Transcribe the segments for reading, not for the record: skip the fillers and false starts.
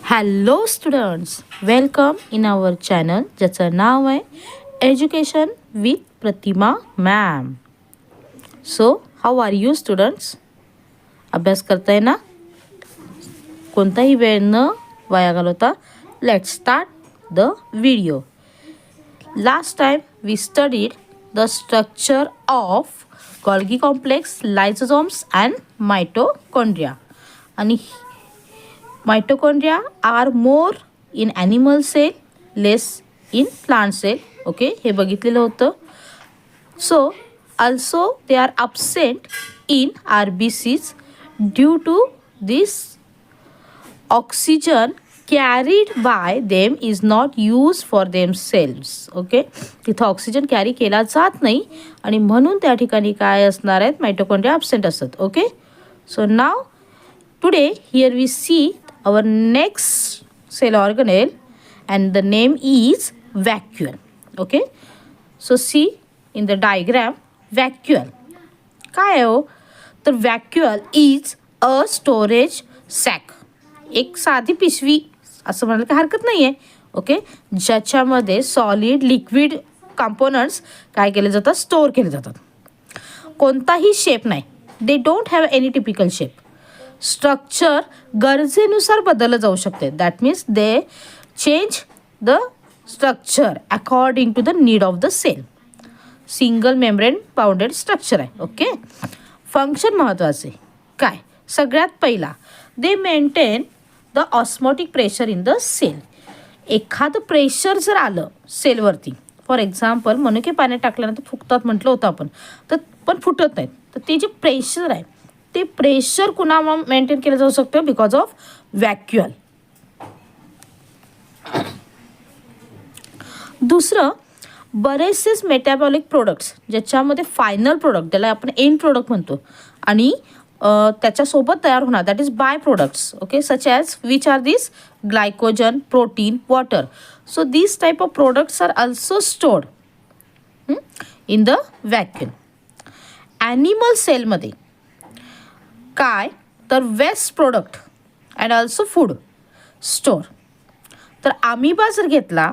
Hello students, welcome in our channel ज्याचं नाव आहे education with Pratima ma'am. So how are you students? अभ्यास करताय ना? कोणताही वेळ न वाया घालवता let start the video. Last time we studied the structure of Golgi complex, lysosomes and mitochondria. आणि mitochondria are more in animal cell, less in plant cell. Okay, हे बघितलेलं होतं. So also they are absent in RBCs due to this oxygen carried by them is not used for themselves. Okay, तिथं oxygen carry केला जात नाही आणि म्हणून त्या ठिकाणी काय असणार आहेत, मायटोकॉन्ड्रिया absent असतात. Okay, so now today here we see our next cell organelle and the name is vacuole. Okay, so see in the diagram vacuole काय आहे हो, तर vacuole is a storage sac, एक साधी पिशवी असं म्हणायला काही हरकत नाही आहे. ओके, ज्याच्यामध्ये सॉलिड लिक्विड कंपोनंट्स काय केले जातात, स्टोअर केले जातात. कोणताही शेप नाही, they don't have any typical shape. Structure गरजेनुसार बदललं जाऊ शकते. That means they change the structure according to the need of the cell. Single membrane bounded structure आहे. ओके, फंक्शन महत्त्वाचे काय, सगळ्यात पहिला they maintain the osmotic pressure in the cell. एखादं प्रेशर जर आलं सेलवरती, फॉर एक्झाम्पल मनुके पाण्यात टाकल्यानंतर फुगतात म्हटलं होतं आपण, तर पण फुटत नाहीत. तर ते जे प्रेशर आहे ते प्रेशर कुणा मेंटेन केलं जाऊ शकतं, बिकॉज ऑफ व्हॅक्युअल. दुसरं, बरेचसेच मेटाबॉलिक प्रोडक्ट्स ज्याच्यामध्ये फायनल प्रोडक्ट, त्याला आपण एंड प्रोडक्ट म्हणतो, आणि त्याच्यासोबत तयार होणार, that is by products. Okay, such as which are this, glycogen, protein, water. So this type of products are also stored in the vacuum. Animal सेलमध्ये काय, तर waste product and also food store. तर amoeba जर घेतला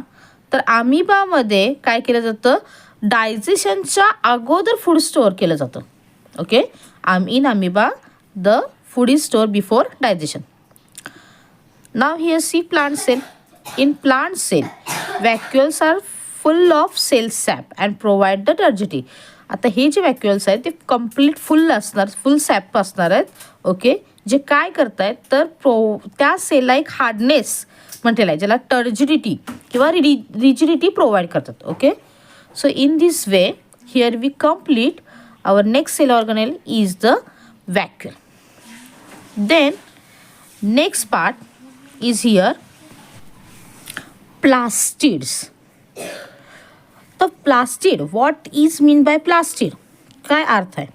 तर आमिबामध्ये काय केलं जातं, डायजेशनच्या अगोदर फूड स्टोअर केलं जातं. Okay, in amoeba the food is store before digestion. Now here see plant cell. In plant cell vacuoles are full of cell sap and provide the turgidity. आता हे जे व्हॅक्युअल्स आहेत ते कम्प्लीट फुल असणार, फुल सॅप असणार आहेत. ओके, जे काय करतायत तर त्या सेलला एक हार्डनेस म्हटलेलं आहे, ज्याला टर्जिडिटी किंवा रिजिडिटी प्रोव्हाइड करतात. Okay, so in this way here we complete our next cell organelle is the vacuole. Then next part is here plastids. तर plastid, what is mean by plastid, काय अर्थ आहे.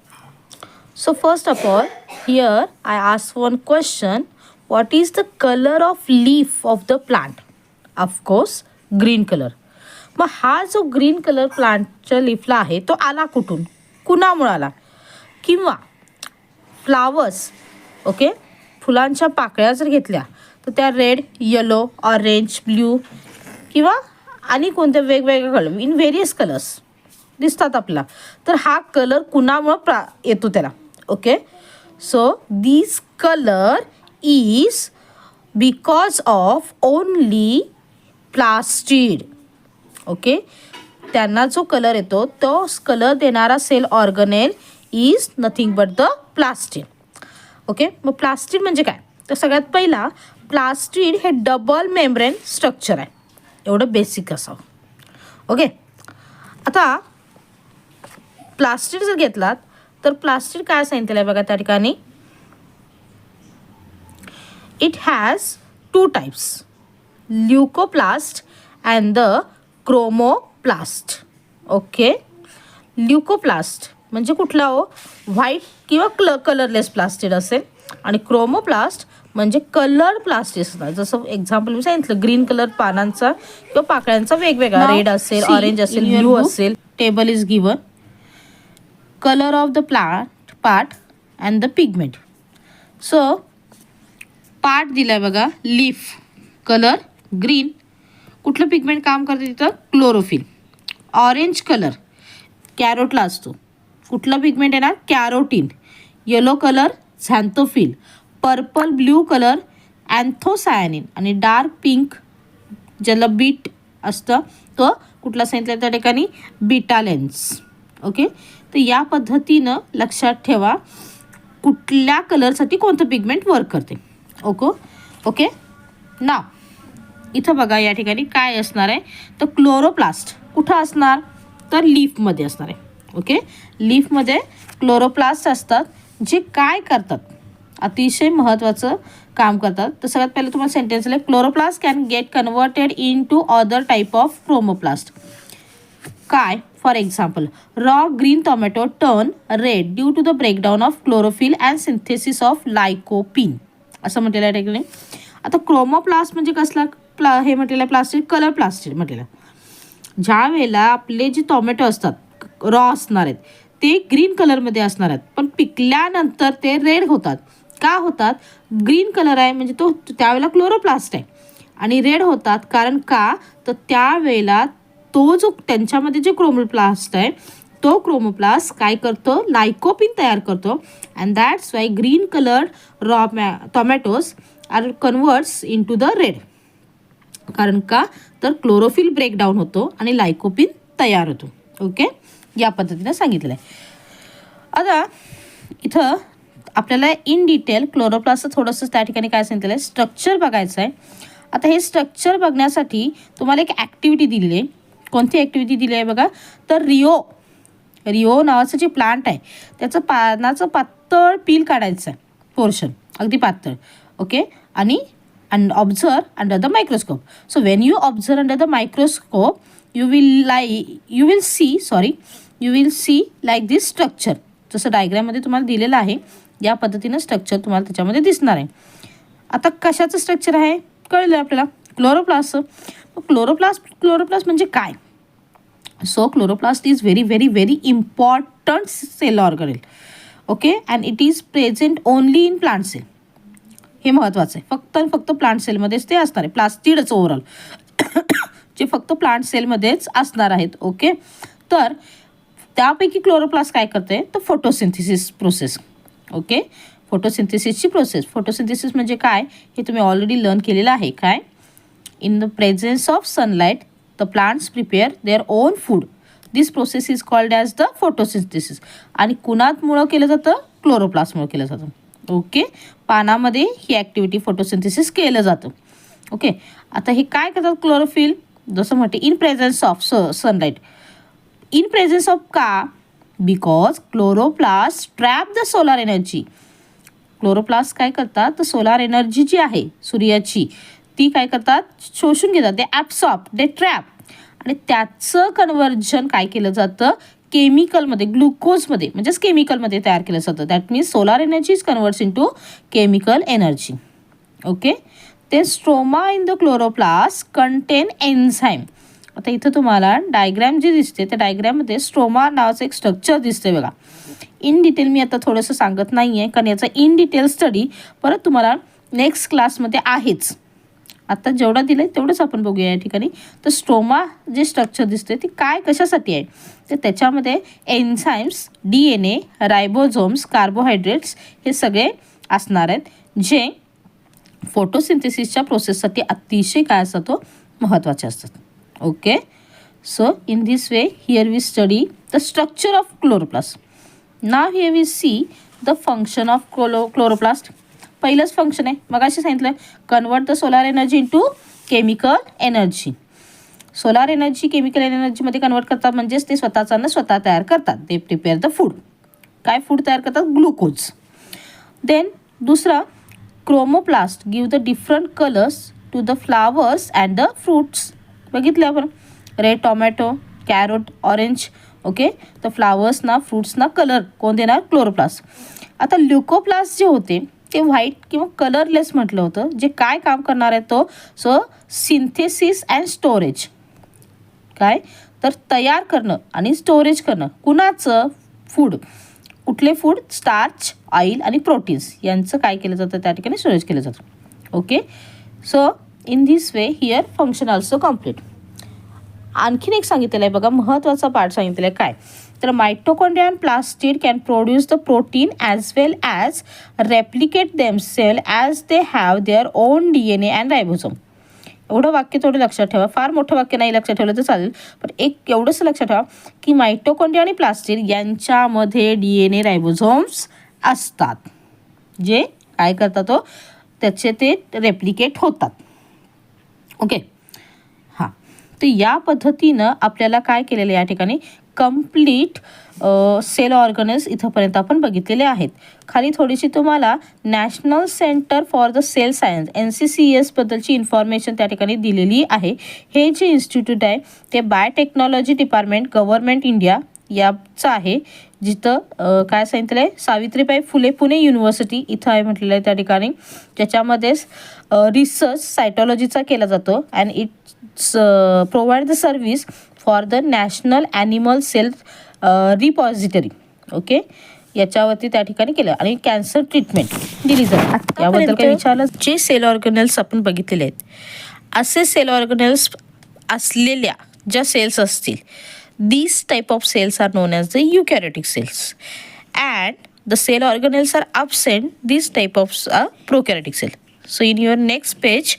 So first of all here I ask one question, what is the colour of leaf of the plant. Of course green colour. मग हा जो green colour प्लांटच्या लीफला आहे तो आला कुठून, कुणामुळे आला, किंवा फ्लावर्स, ओके, फुलांच्या पाकळ्या जर घेतल्या तर त्या रेड, येलो, ऑरेंज, ब्ल्यू किंवा आणि कोणत्या वेगवेगळ्या कलर, इन व्हेरियस कलर्स दिसतात आपल्याला. तर हा कलर कुणामुळं येतो त्याला. Okay, so this colour is because of only plastid. Okay, त्यांना जो कलर येतो तो कलर देणारा cell organelle is nothing but the plastid. Okay, मग प्लास्टिड म्हणजे काय, तर सगळ्यात पहिला प्लास्टिड हे डबल मेम्ब्रेन स्ट्रक्चर आहे, एवढं बेसिक असावं. ओके, आता प्लास्टिड जर घेतलात तर प्लास्टिड काय सांगितलं आहे बघा त्या ठिकाणी, it has two types, leucoplast and the chromoplast. Okay, leucoplast म्हणजे कुठला हो, व्हाईट किंवा कलरलेस प्लास्टिड असेल, आणि क्रोमोप्लास्ट म्हणजे कलर प्लास्टिक असतात. जसं एक्झाम्पल मी सांगितलं, ग्रीन कलर पानांचा किंवा पाकळ्यांचा वेगवेगळा, रेड असेल, ऑरेंज असेल, ब्ल्यू असेल. Table is given, colour of the plant part and the pigment. So part दिलाय बघा, लीफ, कलर ग्रीन. कुठलं पिगमेंट काम करते तिथं? क्लोरोफिल. ऑरेंज कलर कॅरोटला असतो. कुठलं पिगमेंट येणार? Carotene. Yellow colour xanthophyll. Purple blue colour anthocyanin. आणि डार्क पिंक ज्याला बीट असतं तो कुठला सांगितलं त्या ठिकाणी? बीटालेन्स. ओके, तर या पद्धतीनं लक्षात ठेवा कुठल्या कलरसाठी कोणतं पिगमेंट वर्क करते. ओके ना. इथं बघा या ठिकाणी काय असणार आहे तर क्लोरोप्लास्ट कुठं असणार तर लीफमध्ये असणार आहे. ओके, लीफमध्ये क्लोरोप्लास्ट असतात जे काय करतात? अतिशय महत्त्वाचं काम करतात. तर सगळ्यात पहिलं तुम्हाला सेंटेन्स आहे chloroplast can get converted into other type of chromoplast. काय? For example raw green tomato turn red due to the breakdown of chlorophyll and synthesis of lycopene असं म्हटलेलं आहे ठिकाणी. आता क्रोमोप्लास्ट म्हणजे कसला हे म्हटलेलं आहे? प्लास्टिक कलर प्लास्टिक म्हटलेलं. ज्या वेळेला आपले जे टोमॅटो असतात रॉ असणार आहेत ते ग्रीन कलरमध्ये असणार आहेत, पण पिकल्यानंतर ते रेड होतात. का होतात? ग्रीन कलर आहे म्हणजे तो त्यावेळेला क्लोरोप्लास्ट आहे आणि रेड होतात कारण का तर त्यावेळेला तो जो त्यांच्यामध्ये जे क्रोमोप्लास्ट आहे तो क्रोमोप्लास्ट काय करतो? लायकोपिन तयार करतो. And that's why green colour raw tomatoes are converts into the red. कारण का तर क्लोरोफिल ब्रेकडाऊन होतो आणि लायकोपिन तयार होतो. ओके, या पद्धतीने सांगितलं आहे. आता इथं आपल्याला इन डिटेल क्लोरोप्लास्टचं थोडंसं त्या ठिकाणी काय सांगितलं आहे स्ट्रक्चर बघायचं आहे. आता हे स्ट्रक्चर बघण्यासाठी तुम्हाला एक ॲक्टिव्हिटी दिलेली आहे. कोणती ॲक्टिव्हिटी दिली आहे बघा तर रिओ नावाचं जे प्लांट आहे त्याचं पानाचं पातळ पील काढायचं आहे पोर्शन अगदी पातळ. ओके, आणि observe under the microscope. So when you observe under the microscope you will see like this structure. जसं डायग्राममध्ये तुम्हाला दिलेलं आहे या पद्धतीनं स्ट्रक्चर तुम्हाला त्याच्यामध्ये दिसणार आहे. आता कशाचं स्ट्रक्चर आहे कळलं आपल्याला? क्लोरोप्लास्ट. क्लोरोप्लास्ट म्हणजे काय? So chloroplast is very important cell organelle. Okay, and it is present only in plant cell. हे महत्त्वाचं आहे. फक्त प्लांट सेलमध्येच ते असणार आहे. प्लास्टिडच ओव्हरऑल जे फक्त प्लांट सेलमध्येच असणार आहेत. ओके, तर त्यापैकी क्लोरोप्लास्ट काय करते तर फोटोसिंथेसिस प्रोसेस. ओके, फोटोसिंथेसिसची प्रोसेस. फोटोसिंथेसिस म्हणजे काय हे तुम्ही ऑलरेडी लर्न केलेलं आहे. काय? In the presence of sunlight the plants prepare their own food. This process is called as the photosynthesis. आणि कुणामुळं केलं जातं? क्लोरोप्लास्टमुळे केलं जातं. ओके, पानामध्ये ही ॲक्टिव्हिटी फोटोसिंथेसिस केलं जातं. ओके, आता हे काय करतात क्लोरोफिल? जसं म्हणते in presence of sunlight. In presence of का? Because chloroplast trap the solar energy. Chloroplast काय करतात तर सोलार एनर्जी जी आहे सूर्याची ती काय करतात शोषून घेतात. दे ॲब्सॉर्ब, दे ट्रॅप. आणि त्याचं कन्व्हर्जन काय केलं जातं केमिकलमध्ये ग्लुकोजमध्ये म्हणजेच केमिकलमध्ये तयार केलं जातं. That means solar energy is converts into chemical energy. Okay, ते stroma in the chloroplast contain enzyme. आता इथं तुम्हाला डायग्रॅम जी दिसते त्या डायग्रॅममध्ये स्ट्रोमा नावाचं एक स्ट्रक्चर दिसते बघा. इन डिटेल मी आता थोडंसं सांगत नाही आहे कारण याचा इन डिटेल स्टडी परत तुम्हाला नेक्स्ट क्लासमध्ये आहेच. आता जेवढं दिलं आहे तेवढंच आपण बघूया या ठिकाणी. तर स्ट्रोमा जे स्ट्रक्चर दिसते ती काय कशासाठी आहे तर त्याच्यामध्ये एन्झाईम्स, DNA, रायबोझोम्स, कार्बोहायड्रेट्स हे सगळे असणार आहेत जे फोटोसिंथेसिसच्या प्रोसेससाठी अतिशय काय असतात तो महत्त्वाचे असतात. Okay, so in this way here we study the structure of chloroplast. Now here we see the function of chloroplast. पहिलंच फंक्शन आहे मग असे सांगितलं convert the solar energy into chemical energy. Solar energy chemical एनर्जीमध्ये convert करतात म्हणजेच ते स्वतः तयार करतात. They prepare the food. काय फूड तयार करतात? ग्लुकोज. देन दुसरा chromoplast give the different colours to the flowers and the fruits. बघितलं आपण red tomato, carrot, orange. Okay, तर फ्लावर्सना फ्रूट्सना कलर कोण देणार? क्लोरोप्लास्ट. आता ल्युकोप्लास्ट जे होते ते व्हाईट किंवा कलरलेस म्हटलं होतं जे काय काम करणार आहे तो सो सिंथेसिस अँड स्टोरेज. काय तर तयार करणं आणि स्टोरेज करणं कुणाचं? फूड. कुठले फूड? स्टार्च, ऑइल आणि प्रोटीन्स यांचं काय केलं जातं त्या ठिकाणी स्टोरेज केलं जातं. Okay, so in this way here function also complete. आणखीन एक सांगितलेलं आहे बघा, महत्त्वाचा पार्ट सांगितलेला आहे काय, तर mitochondria and plastid can produce the protein as well as replicate themselves as they have their own DNA and ribosome. एवढं वाक्य थोडं लक्षात ठेवा, फार मोठं वाक्य नाही लक्षात ठेवलं तर चालेल, पण एक एवढंच लक्षात ठेवा की मायटोकॉन्ड्रिया आणि प्लास्टिड यांच्यामध्ये DNA रायबोसोम्स असतात, जे काय करतात तो त्याचे ते रेप्लिकेट होतात. ओके, हां. तर या पद्धतीनं आपल्याला काय केलेलं या ठिकाणी कंप्लीट सेल ऑर्गनेल्स इथंपर्यंत आपण बघितलेले आहेत. खाली थोडीशी तुम्हाला national centre for the cell science NCCS बद्दलची इन्फॉर्मेशन त्या ठिकाणी दिलेली आहे. हे जे इन्स्टिट्यूट आहे ते बायोटेक्नॉलॉजी डिपार्टमेंट गव्हर्नमेंट इंडिया याचं आहे, जिथं काय सांगितलं आहे, सावित्रीबाई फुले पुणे युनिव्हर्सिटी इथं आहे म्हटलेलं आहे त्या ठिकाणी, ज्याच्यामध्येच रिसर्च सायटॉलॉजीचा केला जातो and it's provide the service for the national animal cell repository. Okay, याच्यावरती त्या ठिकाणी केलं आणि कॅन्सर ट्रीटमेंट दिली जाते. याबद्दल काय विचारलं, जे सेल ऑर्गनेल्स आपण बघितलेले आहेत, असे सेल ऑर्गनेल्स असलेल्या ज्या सेल्स असतील, these type of cells are known as the eukaryotic cells, and the cell organelles are absent, these type of prokaryotic cell. So in your next page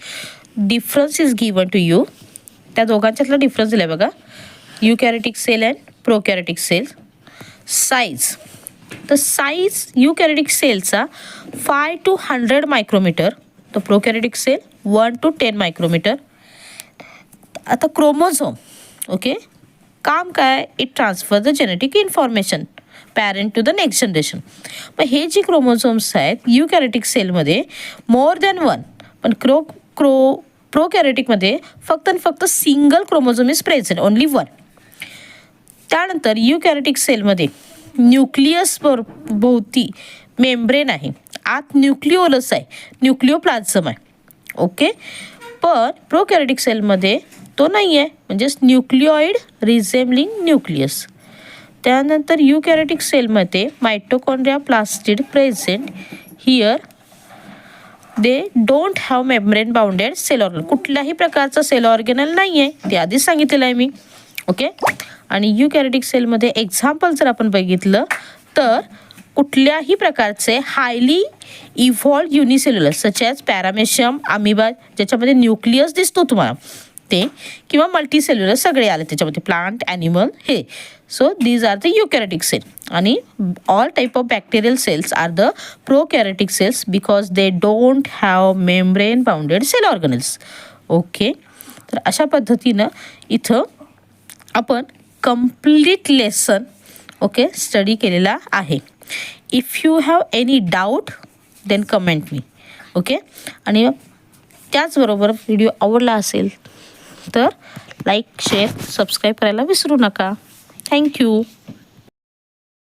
difference is given to you. त्या दोघांच्यातला difference दिलाय बघा, eukaryotic cell and prokaryotic cell. Size, तर size eukaryotic सेलचा 5 to 100 micrometre, तर prokaryotic cell 1 to 10 micrometre. आता chromosome, okay, काम काय, it transfer the genetic information parent to the next generation. पण हे जे क्रोमोझोम्स आहेत युकॅरिटिक सेलमध्ये मोर दॅन वन, पण प्रोकॅरिटिकमध्ये फक्त आणि फक्त single chromosome is present, only one. त्यानंतर युकॅरिटिक सेलमध्ये न्यूक्लियस भोवती मेम्ब्रेन आहे, आत न्यूक्लिओलस आहे, न्यूक्लिओप्लाझम आहे. ओके, पण प्रोकॅरिटिक सेलमध्ये तो नाही आहे, म्हणजेच न्यूक्लिओइड रिझेम्बलिंग न्यूक्लियस. त्यानंतर युकॅरिटिक सेलमध्ये mitochondria plastid present here, they don't have membrane bounded cell organ. कुठल्याही प्रकारचं सेल ऑर्गेनल नाही आहे, ते आधीच सांगितलेलं आहे मी. ओके, आणि युकॅरिटिक सेलमध्ये एक्झाम्पल जर आपण बघितलं तर कुठल्याही प्रकारचे highly evolved unicellular such as paramecium, amoeba, ज्याच्यामध्ये न्यूक्लियस दिसतो तुम्हाला ते, किंवा मल्टीसेल्युलर सगळे आले त्याच्यामध्ये, प्लांट, ॲनिमल हे. So these are the eukaryotic cell. आणि all type of bacterial cells are the prokaryotic cells because they don't have membrane bounded cell organelles. Okay, तर अशा पद्धतीनं इथं आपण कंप्लीट लेसन ओके स्टडी केलेला आहे. If you have any doubt then comment me. Okay, आणि त्याचबरोबर video आवडला असेल तर लाईक, शेअर, सबस्क्राईब करायला विसरू नका. थँक्यू.